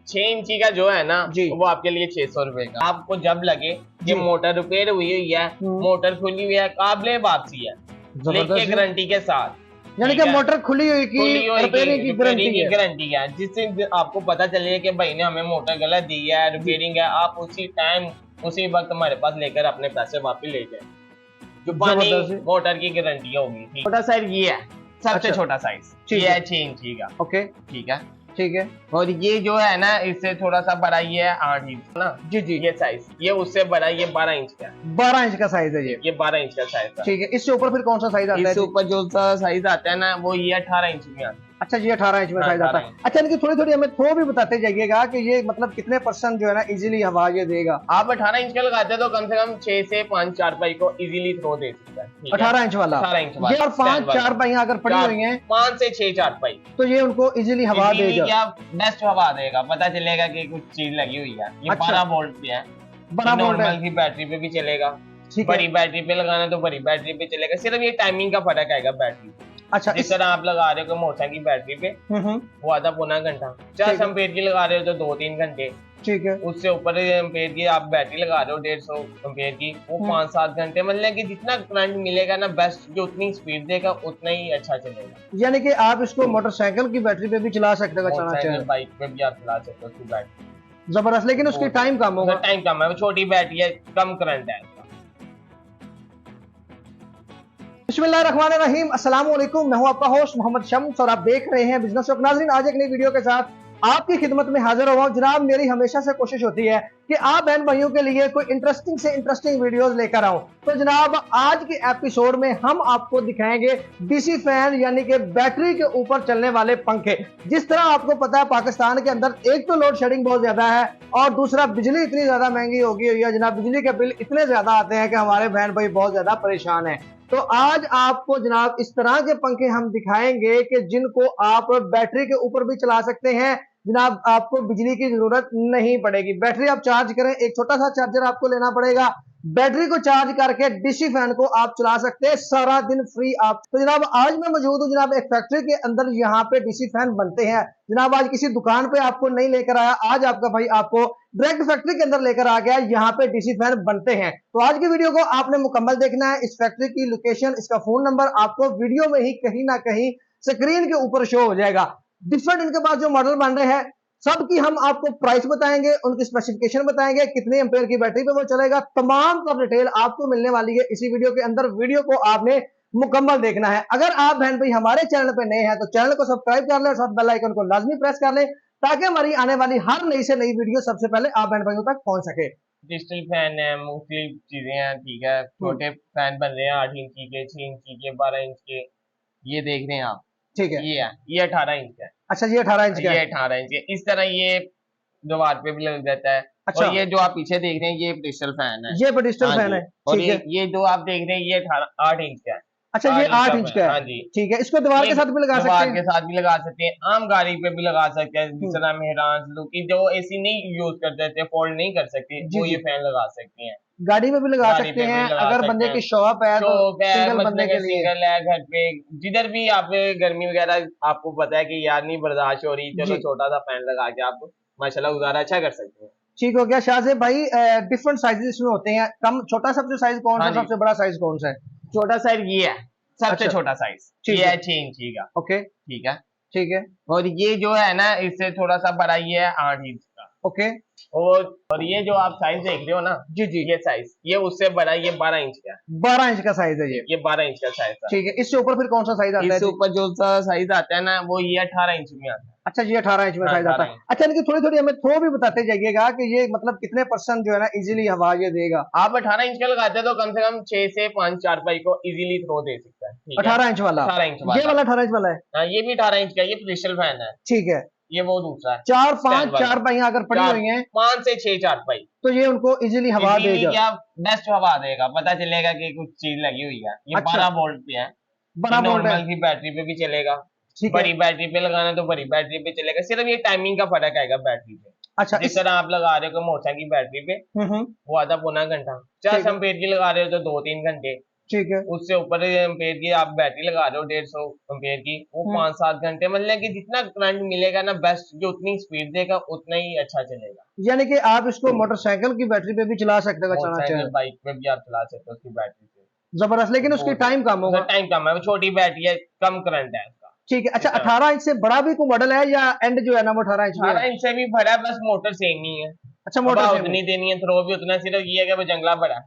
6 इंची का जो है ना जी। वो आपके लिए 600 रुपए का। आपको जब लगे कि मोटर रिपेयर हुई हुई है, मोटर खुली हुई है, काबिले वापसी है, लेके गारंटी के साथ, यानी कि मोटर खुली हुई की रिपेयरिंग की गारंटी है। जिस दिन आपको पता चले कि भाई ने हमें मोटर गलत दी है, रिपेयरिंग है, आप उसी टाइम उसी वक्त हमारे पास लेकर अपने पैसे वापस ले जाए। जो पानी मोटर की गारंटी होगी। छोटा साइज ये है, सबसे छोटा साइज ये है 6 इंची का। ओके, ठीक है, ठीक है। और ये जो है ना इससे थोड़ा सा बड़ा ये है 8 इंच ना। जी जी, ये साइज ये उससे बड़ा, ये 12 इंच का है। 12 इंच का साइज है ये 12 इंच का साइज है। ठीक है। इससे ऊपर फिर कौन सा साइज आता है? इससे ऊपर जो सा साइज आता है ना वो ये 18 इंच में आता है। अच्छा जी, 18 इंच में साइज आता है। अच्छा, इनकी थोड़ी थोड़ी हमें थ्रो भी बताते जाइएगा कि ये मतलब कितने % जो है ना इजीली हवा ये देगा। आप 18 इंच का लगाते हैं तो कम से कम 6 से 5 चारपाई को इजीली थ्रो दे सकता है। 18 इंच वाला, 18 इंच वाला ये और 5 चारपाइयां अगर पड़ी हुई हैं 5 से 6 चारपाई तो ये उनको इजीली हवा देगा, बेस्ट हवा देगा। पता चलेगा कि कुछ चीज लगी हुई है। ये 12 वोल्ट पे है, 12 वोल्ट नॉर्मल की बैटरी पे भी चलेगा। बड़ी बैटरी पे लगाना तो बड़ी बैटरी पे चलेगा। सिर्फ ये टाइमिंग का फर्क आएगा बैटरी पे। अच्छा, जिस तरह आप लगा रहे हो मोटर की बैटरी पे वो आधा पौना घंटा, 4 एम्पेयर की लगा रहे हो तो 2-3 घंटे। ठीक है, उससे ऊपर एम्पेयर की आप बैटरी लगा रहे हो 150 एम्पेयर की, वो 5-7 घंटे। मतलब कि जितना करंट मिलेगा ना बेस्ट, जो उतनी स्पीड देगा उतना ही अच्छा चलेगा। यानी कि आप इसको मोटरसाइकिल की बैटरी पे भी चला सकते हो, बाइक पे भी आप चला सकते हो उसकी बैटरी। जबरदस्त, लेकिन उसकी टाइम कम होगा। टाइम कम है, छोटी बैटरी है, कम करंट है। बिस्मिल्लाहिर्रहमानिर्रहीम, अस्सलाम वालेकुम। मैं हूं आपका होस्ट मोहम्मद शम्स और आप देख रहे हैं बिजनेस शॉप। नाज़रीन, आज एक नई वीडियो के साथ आपकी खिदमत में हाजिर हुआ हूं। जनाब, मेरी हमेशा से कोशिश होती है कि आप बहन भाइयों के लिए कोई इंटरेस्टिंग से इंटरेस्टिंग वीडियोस लेकर आऊं। तो जनाब, आज के एपिसोड में हम आपको दिखाएंगे डीसी फैन, यानी कि बैटरी के ऊपर चलने वाले पंखे। जिस तरह आपको पता है पाकिस्तान के अंदर एक तो लोड शेडिंग बहुत ज्यादा है और दूसरा बिजली इतनी ज्यादा महंगी हो गई है जनाब, बिजली के बिल इतने ज्यादा आते हैं कि हमारे बहन भाई बहुत ज्यादा परेशान है। तो आज आपको जनाब इस तरह के पंखे हम दिखाएंगे कि जिनको आप बैटरी के ऊपर भी चला सकते हैं। जनाब, आपको बिजली की जरूरत नहीं पड़ेगी। बैटरी आप चार्ज करें, एक छोटा सा चार्जर आपको लेना पड़ेगा, बैटरी को चार्ज करके डीसी फैन को आप चला सकते हैं सारा दिन फ्री आप। तो जनाब, आज मैं मौजूद हूं जनाब एक फैक्ट्री के अंदर, यहाँ पे डीसी फैन बनते हैं। जनाब, आज किसी दुकान पे आपको नहीं लेकर आया, आज आपका भाई आपको डायरेक्ट फैक्ट्री के अंदर लेकर आ गया, यहाँ पे डीसी फैन बनते हैं। तो आज की वीडियो को आपने मुकम्मल देखना है। इस फैक्ट्री की लोकेशन, इसका फोन नंबर आपको वीडियो में ही कहीं ना कहीं स्क्रीन के ऊपर शो हो जाएगा। डिफरेंट इनके पास जो मॉडल बन रहे हैं सबकी हम आपको प्राइस बताएंगे, उनकी स्पेसिफिकेशन बताएंगे, कितने एम्पेयर की बैटरी पे वो चलेगा, तमाम का डिटेल आपको मिलने वाली है इसी वीडियो के अंदर। वीडियो को आपने मुकम्मल देखना है। अगर आप बहन भाई हमारे चैनल पे नए हैं तो चैनल को सब्सक्राइब कर लें और साथ बेल आइकन को लाजमी प्रेस कर लें ताकि हमारी आने वाली हर नई से नई वीडियो सबसे पहले आप बहन भाइयों तक पहुंच सके। डिजिटल फैन है, मुख्तलिफ चीजें हैं। ठीक है, छोटे फैन बन रहे हैं 8 इंची के, 6 इंची के, 12 इंच के। ये देख रहे हैं आप, ठीक है, ये 18 इंच है। अच्छा, ये 18 इंच का, ये 18 इंच है। इस तरह ये दीवार पे भी लग जाता है। अच्छा, और ये जो आप पीछे देख रहे हैं ये डिजिटल फैन है, ये डिजिटल फैन है। और ये जो आप देख रहे हैं ये 8 इंच का है। अच्छा, ये 8 इंच का है। हाँ जी, ठीक है, इसको दीवार के साथ भी लगा सकते हैं, दीवार के साथ भी लगा सकते हैं, आम गाड़ी पे भी लगा सकते हैं। जिस तरह मेहरान लोग की जो एसी नहीं यूज करते थे, फोल्ड नहीं कर सकते, वो ये फैन लगा सकते हैं। गाड़ी में भी लगा सकते हैं। अगर बंदे की शॉप है तो सिंगल बंदे के लिए, सिंगल है, घर पे जिधर भी आप गर्मी वगैरह आपको पता है कि यार नहीं बर्दाश्त हो रही, चलो छोटा सा फैन लगा के आप माशाल्लाह गुजारा अच्छा कर सकते हैं। ठीक हो गया शाहजेब भाई। डिफरेंट साइजेस इसमें होते हैं। कम छोटा सबसे साइज कौन सा, सबसे बड़ा साइज कौन सा है? छोटा साइज ये है, सबसे छोटा साइज ये है 6 इंची का। ओके, ठीक है, ठीक है। और ये जो है ना इससे थोड़ा सा बड़ा ये है 8 इंच का। ओके, और ये जो आप साइज देख रहे हो ना, जी जी, ये साइज ये उससे बड़ा, ये 12 इंच का है। 12 इंच का साइज है ये 12 इंच का साइज है। ठीक है। इससे ऊपर फिर कौन सा साइज आता है? इससे ऊपर जो सा साइज आता है ना वो ये 18 इंच में आता है। अच्छा जी, 18 इंच में साइज आता है। अच्छा, इनकी थोड़ी थोड़ी हमें थ्रो भी बताते जाइएगा कि ये मतलब कितने % जो है ना इजीली हवा ये देगा। आप 18 इंच का लगाते हैं तो कम से कम 6 से 5 चारपाई को इजीली थ्रो दे सकता है। 18 इंच वाला, 18 इंच वाला, ये वाला 18 इंच वाला है। हाँ, ये भी 18 इंच का, ये डिजिटल फैन है। ठीक है, ये वो दूसरा है। 4-5 चारपाइयां अगर पड़ी हुई हैं 5 से 6 चारपाई तो ये उनको इजीली हवा देगा, क्या बेस्ट हवा देगा। पता चलेगा कि कुछ चीज लगी हुई है। ये 12 वोल्ट पे है, 12 वोल्ट नॉर्मल की बैटरी पे भी चलेगा, बड़ी बैटरी पे लगाना तो बड़ी बैटरी पे चलेगा। सिर्फ ये टाइमिंग का फर्क आएगा बैटरी पे। अच्छा, जिस तरह आप लगा रहे हो मोटर की बैटरी पे वो आधा पौना घंटा, 4 एम्पेयर की लगा रहे हो तो 2-3 घंटे। ठीक है। उससे ऊपर एम्पेयर की आप बैटरी लगा रहे हो 150 एम्पेयर की, वो 5-7 घंटे, मतलब कि जितना करंट मिलेगा ना बेस्ट, जो उतनी स्पीड देगा उतना ही अच्छा चलेगा। यानी कि आप इसको मोटरसाइकिल की बैटरी पे भी चला सकते हो, चलाना चाहे। मोटरसाइकिल बाइक पे भी आप चला सकते हो उसकी बैटरी से। जबरदस्त, लेकिन उसकी टाइम कम होगा। टाइम कम है, वो छोटी बैटरी है, कम करंट है उसका। ठीक है। अच्छा, 18 इंच से बड़ा भी कोई मॉडल है या एंड जो है ना वो 18 इंच में है? 18 इंच से भी बड़ा है, बस मोटर सेम ही है। अच्छा, मोटर हवा सेम है। उतनी देनी है, थ्रो भी उतना, सिर्फ ये है कि वो जंगला बड़ा है,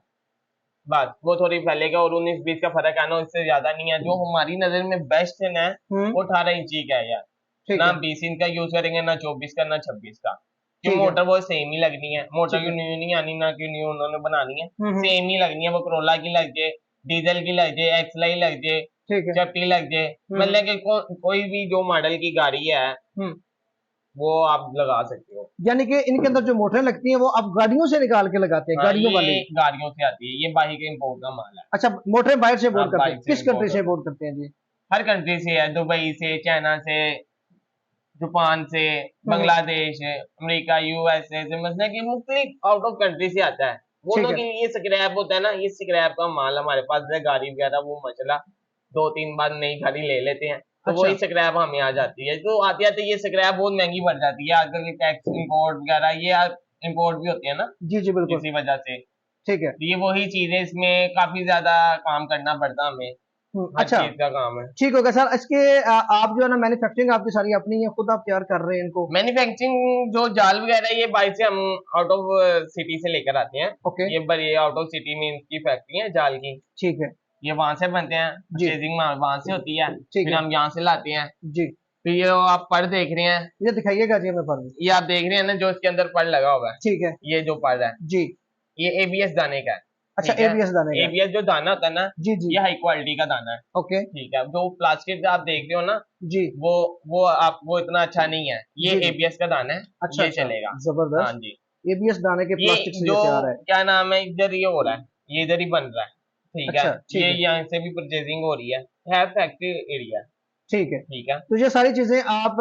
बस वो थोड़ी फैलेगा, और 19-20 का फर्क है ना, इससे ज्यादा नहीं है। जो हमारी नजर में बेस्ट है ना, वो 18 इंची का है यार। ठीक ना है। हम 20 इंच का यूज करेंगे, ना 24 का, ना 26 का, क्यों ठीक है। मोटर वो सेम ही लगनी है। मोटर ठीक की है। न्यू नहीं आनी, ना क्यों न्यू उन्होंने बनानी है, हम्म। सेम ही लगनी है। वो करोला की लग जाए, डीजल की लग जाए, एक्सलाई लग जाए, ठीक है। चपटी लग जाए, मतलब कि कोई भी जो मॉडल की गाड़ी है हम्म। वो आप लगा सकते हो। यानी कि इनके अंदर जो मोटरें लगती हैं वो आप गाड़ियों से निकाल के लगाते हैं, हाँ, गाड़ियों वाली? ये गाड़ियों से आती है, ये बाहर के इम्पोर्ट का माल है। अच्छा, मोटरें बाहर से हाँ, इम्पोर्ट करते हैं? बाहर से किस कंट्री import से होता है। इम्पोर्ट करते हैं जी? हर कंट्री से है, दुबई से, चाइना से, जापान से, बांग्लादेश, अमेरिका, यूएसए से, मतलब कि मुख्तलिफ आउट ऑफ कंट्री से आता है। वो ठीक लोग है। ये स्क्रैप होता है ना, ये स्क्रैप का माल हमारे पास है, गाड़ी वगैरह वो मसला 2-3 बार नई गाड़ी ले लेते हैं, तो अच्छा। वही स्क्रैप हमें आ जाती है। तो आते आते ये स्क्रैप बहुत महंगी पड़ जाती है आजकल, टैक्स इम्पोर्ट वगैरह ये इम्पोर्ट भी होती है ना, जी जी बिल्कुल। इसी वजह से। ठीक है। तो ये वही चीज है, इसमें काफी ज्यादा काम करना पड़ता है हमें, हर अच्छा, चीज का काम है। ठीक हो गया सर। इसके आप जो है ना मैन्युफैक्चरिंग आपकी सारी अपनी है, खुद आप तैयार कर रहे हैं इनको? मैन्युफैक्चरिंग जो जाल वगैरह है, ये बाहर से हम आउट ऑफ सिटी से लेकर आते हैं। ओके। ये बड़ी आउट ऑफ सिटी में इनकी फैक्ट्री है जाल की, ठीक है। ये वहां से बनते हैं, जी। परचेजिंग वहां से होती है, ठीक फिर है। हम यहाँ से लाते हैं। जी। फिर ये आप पड़ देख रहे हैं, ये दिखाइएगा जी हमें पर। ये आप देख रहे हैं ना, जो इसके अंदर पड़ लगा हुआ है, ठीक है। ये जो पड़ है, जी। ये एबीएस दाने का है। अच्छा, ठीक है, एबीएस दाने का? एबीएस जो दाना होता है ना, जी जी। ये हाई क्वालिटी का दाना है। ओके। ठीक है, जो प्लास्टिक आप देख रहे हो ना, जी। वो इतना अच्छा नहीं है, ये जी जी। एबीएस का दाना है। अच्छा ये अच्छा, चलेगा। हाँ जबरदस्त। जी। एबीएस दाने के ये प्लास्टिक से जो ये तैयार है? क्या नाम है, इधर ये हो रहा है, ये इधर ही बन रहा है। ठीक है, अच्छा, ठीक ये है। यहाँ से भी परचेजिंग हो रही है फैक्ट्री एरिया। ठीक है। ठीक है। तो ये सारी चीजें आप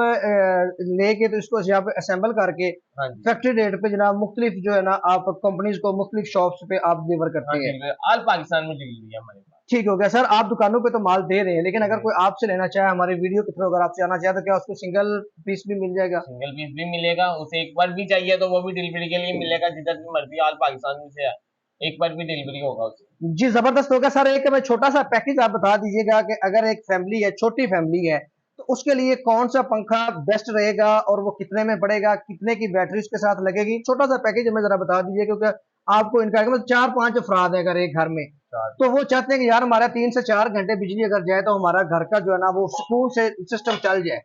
लेके तो इसको यहाँ पे असेंबल करके हाँ जी। फैक्ट्री रेट पे जनाब मुख्तलिफ जो है ना आप कंपनीज को मुख्तलिफ शॉप्स पे आप डिलीवर हाँ करते हैं? जी, ऑल पाकिस्तान में डिलीवरी है हमारे पास। ठीक हो गया सर। आप दुकानों पे तो माल दे रहे हैं, लेकिन अगर कोई आपसे लेना चाहे, हमारे वीडियो के थ्रू अगर आपसे आना चाहे, तो क्या उसको सिंगल पीस भी मिल जाएगा? सिंगल पीस भी मिलेगा, उसे एक बार भी चाहिए तो वो भी डिलीवरी के लिए मिलेगा, जिधर भी मर्जी ऑल पाकिस्तान में से है, एक बार भी डिलीवरी होगा उसे। जी जबरदस्त होगा सर। एक मैं छोटा सा पैकेज आप बता दीजिएगा कि अगर एक फैमिली है, छोटी फैमिली है, तो उसके लिए कौन सा पंखा बेस्ट रहेगा और वो कितने में पड़ेगा, कितने की बैटरी उसके साथ लगेगी? छोटा सा पैकेज हमें जरा बता दीजिए, क्योंकि आपको इनका मतलब 4-5 अफराद है अगर एक घर में, तो वो चाहते हैं कि यार हमारा 3 से 4 घंटे बिजली अगर जाए तो हमारा घर का जो है ना वो सुकून से सिस्टम चल जाए,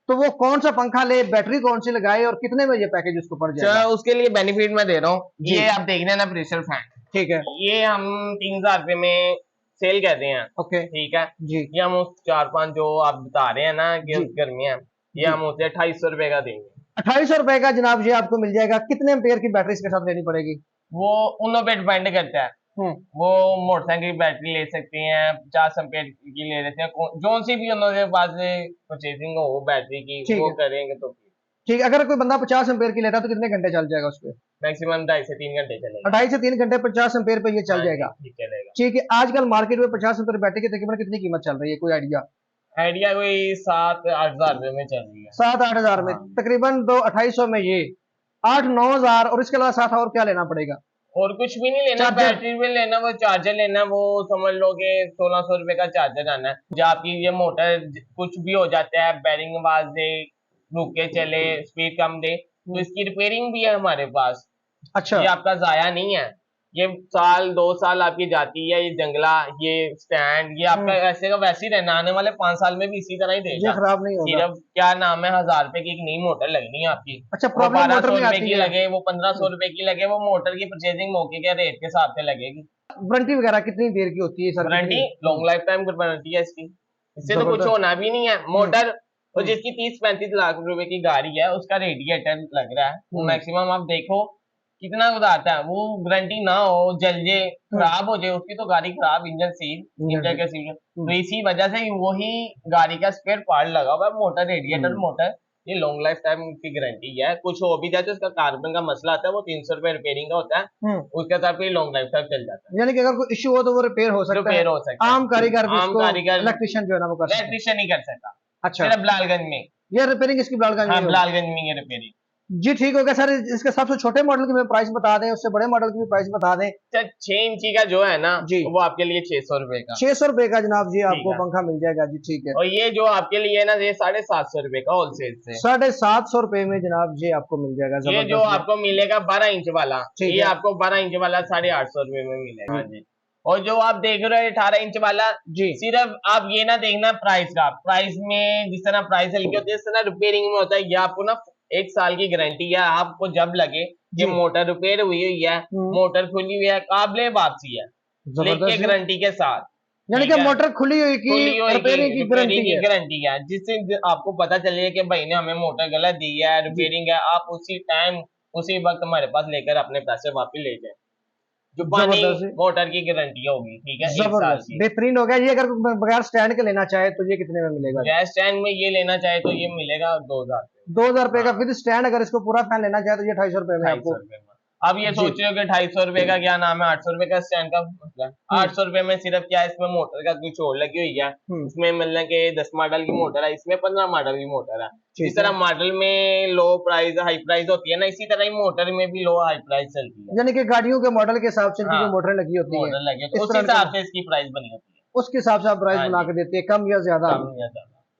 तो वो कौन सा पंखा ले, बैटरी कौन सी लगाए और कितने में ये पैकेज उसको पड़ जाएगा? उसके लिए बेनिफिट मैं दे रहा हूँ, जी। ये आप देख रहे हैं ना प्रेशर फैन, ठीक है। ये हम 3000 रुपए में सेल करते हैं। ओके। ठीक है जी। ये हम उस 4-5 जो आप बता रहे हैं ना कि जी। गर्मियां, ये जी। हम उसे 2800 रुपए का देंगे। 2800 रुपए का जनाब ये आपको मिल जाएगा। कितने एम्पेयर की बैटरी इसके साथ लेनी पड़ेगी? वो उन पे डिपेंड करता है, वो मोटरसाइकिल की बैटरी ले सकते हैं, 50 एम्पेयर की ले लेते हैं, जो सी भी उन्होंने पास परचेजिंग हो बैटरी की ठीक वो है। करेंगे तो ठीक है। अगर कोई बंदा 50 एम्पेयर की लेता है तो कितने घंटे चल जाएगा उस पर? मैक्सिमम 2.5 से 3 घंटे चलेगा। 2.5 से 3 घंटे 50 एम्पेयर पे ये चल हाँ जी, जाएगा? ठीक चलेगा। ठीक है। आजकल मार्केट में 50 एम्पेयर बैटरी की तकरीबन कितनी कीमत चल रही है, कोई आइडिया? आइडिया कोई 7-8 हजार रुपए में चल रही है। 7-8 हजार में? हाँ। तकरीबन 2-250 में ये 8-9 हजार, और इसके अलावा साथ और क्या लेना पड़ेगा? और कुछ भी नहीं लेना, चार्जर? बैटरी भी लेना, वो चार्जर लेना, वो समझ लो कि 1600 रुपए का चार्जर आना है। जब आपकी ये मोटर कुछ भी हो जाता है, बैरिंग आवाज दे, रुक के चले, स्पीड कम दे, तो इसकी रिपेयरिंग भी है हमारे पास। अच्छा। ये आपका जाया नहीं है, ये 1-2 साल आपकी जाती है, ये जंगला, ये स्टैंड, ये आपका ऐसे का वैसे ही रहना, आने वाले 5 साल में भी इसी तरह ही ये देगा। खराब नहीं होगा? सिर्फ क्या नाम है, 1000 रुपए की एक नई मोटर लगनी है आपकी। अच्छा, वो प्रॉब्लम मोटर 1200 में रुपए आती की है? लगे, वो 1500 रुपए की लगे, वो मोटर की परचेजिंग मौके के रेट के हिसाब से लगेगी। वारंटी वगैरह कितनी देर की होती है sir? Warranty long life time की वारंटी है इसकी, इससे तो कुछ जबरदस्त। होना भी नहीं है। मोटर और जिसकी 30-35 लाख रुपए की गाड़ी है, उसका रेडिएटर लग रहा है, वो मैक्सिमम आप देखो कितना गुजारता है, वो गारंटी ना हो, जल जाए, खराब हो जाए, उसकी तो गाड़ी खराब, इंजन सील, इंजन के सील, तो इसी वजह से वही गाड़ी का स्पेयर पार्ट लगा हुआ है, मोटर, रेडिएटर मोटर, ये लॉन्ग लाइफ टाइम की गारंटी है। कुछ हो भी जाए तो उसका कार्बन का मसला आता है, वो 300 रुपए रिपेयरिंग का होता है, उसके साथ भी लॉन्ग लाइफ टाइम चल जाता है। यानी कि अगर कोई इश्यू हो तो वो रिपेयर हो सकता है, रिपेयर हो सकता है। आम कारीगर भी आम इसको कारीगर इलेक्ट्रिशियन जो है ना वो कर सकता है। इलेक्ट्रिशियन ही कर सकता, अच्छा, सिर्फ बिलालगंज में। ये रिपेयरिंग इसकी बिलालगंज हाँ, में होगी। बिलालगंज में ये रिपेयरिंग। जी ठीक हो गया सर। इसके सबसे छोटे मॉडल की भी प्राइस बता दें, उससे बड़े मॉडल की भी प्राइस बता दें। 6 इंची का जो है ना जी, वो आपके लिए 600 रुपए का। 600 रुपए का जनाब जी ठीक आपको है। पंखा मिल जाएगा जी, ठीक है। और ये जो आपके लिए है ना, ये 750 रुपए का होलसेल से। 750 रुपए में जनाब जी आपको मिल जाएगा। ये जो जबरदस्त है। आपको मिलेगा 12 इंच वाला, ठीक ये है। आपको 12 इंच वाला 850 रुपए में मिलेगा जी। और जो आप देख रहे हो 18 इंच वाला जी, सिर्फ आप ये ना देखना प्राइस का, प्राइस में जिस तरह प्राइस हल्की होती है इस तरह रिपेयरिंग में होता है। ये आपको ना 1 साल की गारंटी है, आपको जब लगे कि जी। मोटर रिपेयर हुई है, मोटर खुली हुई है, काबिले वापसी है, लिख के जबरदस्त है। गारंटी के साथ। यानी ठीक कि है? मोटर खुली हुई की खुली होगी, रिपेयरिंग की गारंटी रिपेयरिंग की है। गारंटी है। जिससे आपको पता चले कि भाई ने हमें मोटर गलत दी है, रिपेयरिंग है, आप उसी टाइम उसी वक्त हमारे पास लेकर अपने पैसे वापस ले जाए। जुबानी जबरदस्त है। मोटर की गारंटी होगी, ठीक है, 1 साल जबरदस्त, की। बेहतरीन हो गया। ये अगर बगैर स्टैंड के लेना चाहे तो ये कितने में मिलेगा? गैस स्टैंड में ये लेना चाहे तो ये मिलेगा 2000 रुपए। 2000 रुपए का हाँ। With stand. अगर इसको पूरा फैन लेना चाहे तो ये 250 रुपए में 250 आपको। रुपए में। अब ये जी। सोच रहे हो कि 250 रुपए का क्या नाम है, 800 रुपए का स्टैंड का मतलब 800 रुपए में सिर्फ क्या है, इसमें मोटर का कुछ और लगी हुई है। इसमें मतलब कि 10 मॉडल की मोटर है, इसमें 15 मॉडल की मोटर है। जिस तरह मॉडल में लो प्राइस हाई प्राइस होती है ना, इसी तरह ही मोटर में भी लो हाई प्राइस चलती है। यानी कि गाड़ियों के मॉडल के हिसाब से इनकी जो मोटरें लगी होती हैं, मोटर लगी तो इस उस तरह हिसाब से इसकी प्राइस बनी होती है। उसके हिसाब से आप प्राइस हाँ बना जी। के देते हैं, कम या ज्यादा। कम या ज्यादा।